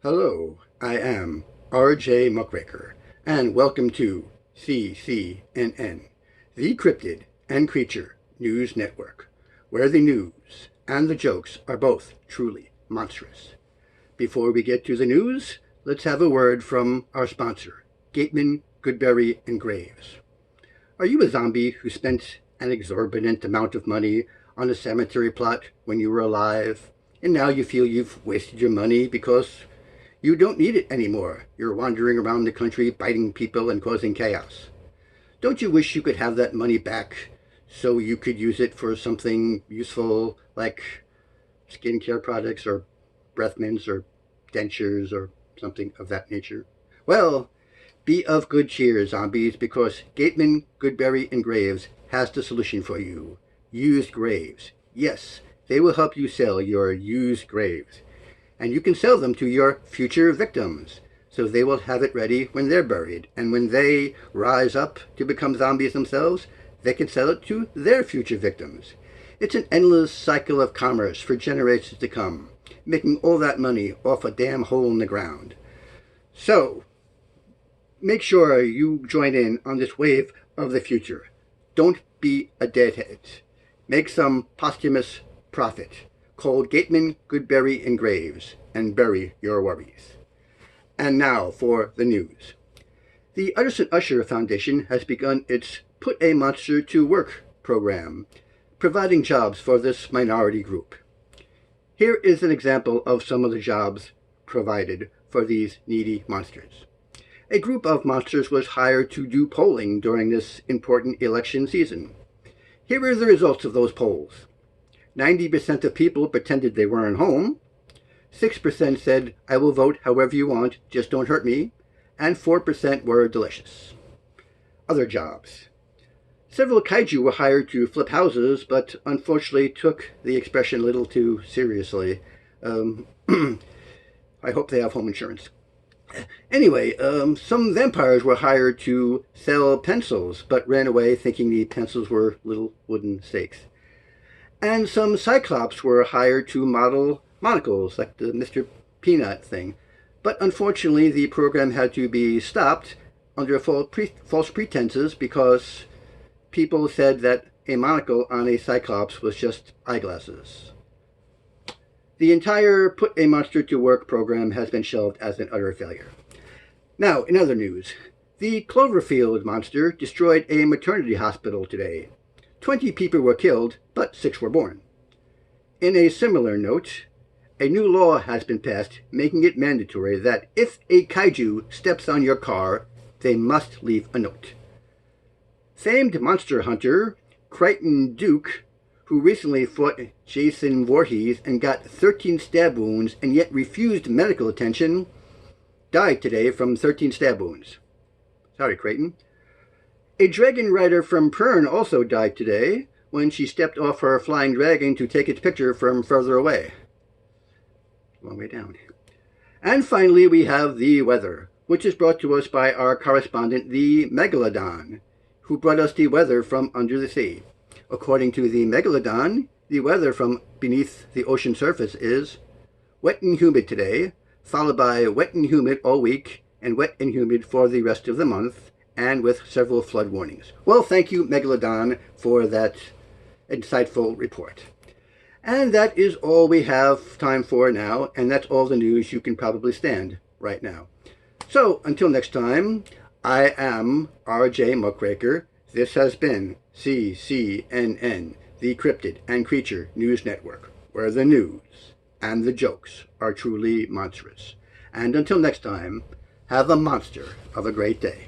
Hello, I am R.J. Muckraker, and welcome to CCNN, the Cryptid and Creature News Network, where the news and the jokes are both truly monstrous. Before we get to the news, let's have a word from our sponsor, Gateman, Goodberry, and Graves. Are you a zombie who spent an exorbitant amount of money on a cemetery plot when you were alive, and now you feel you've wasted your money because you don't need it anymore? You're wandering around the country biting people and causing chaos. Don't you wish you could have that money back so you could use it for something useful like skincare products or breath mints or dentures or something of that nature? Well, be of good cheer, zombies, because Gateman, Goodberry, and Graves has the solution for you. Used graves. Yes, they will help you sell your used graves. And you can sell them to your future victims, so they will have it ready when they're buried. And when they rise up to become zombies themselves, they can sell it to their future victims. It's an endless cycle of commerce for generations to come, making all that money off a damn hole in the ground. So, make sure you join in on this wave of the future. Don't be a deadhead. Make some posthumous profit called Gateman, Goodberry, and Graves, and bury your worries. And now for the news. The Utterson Usher Foundation has begun its Put a Monster to Work program, providing jobs for this minority group. Here is an example of some of the jobs provided for these needy monsters. A group of monsters was hired to do polling during this important election season. Here are the results of those polls. 90% of people pretended they weren't home. 6% said, "I will vote however you want, just don't hurt me." And 4% were delicious. Other jobs. Several kaiju were hired to flip houses, but unfortunately took the expression a little too seriously. I hope they have home insurance. Anyway, some vampires were hired to sell pencils, but ran away thinking the pencils were little wooden stakes. And some cyclops were hired to model monocles, like the Mr. Peanut thing. But unfortunately, the program had to be stopped under false pretenses because people said that a monocle on a cyclops was just eyeglasses. The entire Put a Monster to Work program has been shelved as an utter failure. Now, in other news, the Cloverfield monster destroyed a maternity hospital today. 20 people were killed, but 6 were born. In a similar note, a new law has been passed making it mandatory that if a kaiju steps on your car, they must leave a note. Famed monster hunter Crichton Duke, who recently fought Jason Voorhees and got 13 stab wounds and yet refused medical attention, died today from 13 stab wounds. Sorry, Crichton. A dragon rider from Pern also died today when she stepped off her flying dragon to take its picture from further away. Long way down. And finally, we have the weather, which is brought to us by our correspondent, the Megalodon, who brought us the weather from under the sea. According to the Megalodon, the weather from beneath the ocean surface is wet and humid today, followed by wet and humid all week, and wet and humid for the rest of the month, and with several flood warnings. Well, thank you, Megalodon, for that insightful report. And that is all we have time for now, and that's all the news you can probably stand right now. So, until next time, I am R.J. Muckraker. This has been CCNN, the Cryptid and Creature News Network, where the news and the jokes are truly monstrous. And until next time, have a monster of a great day.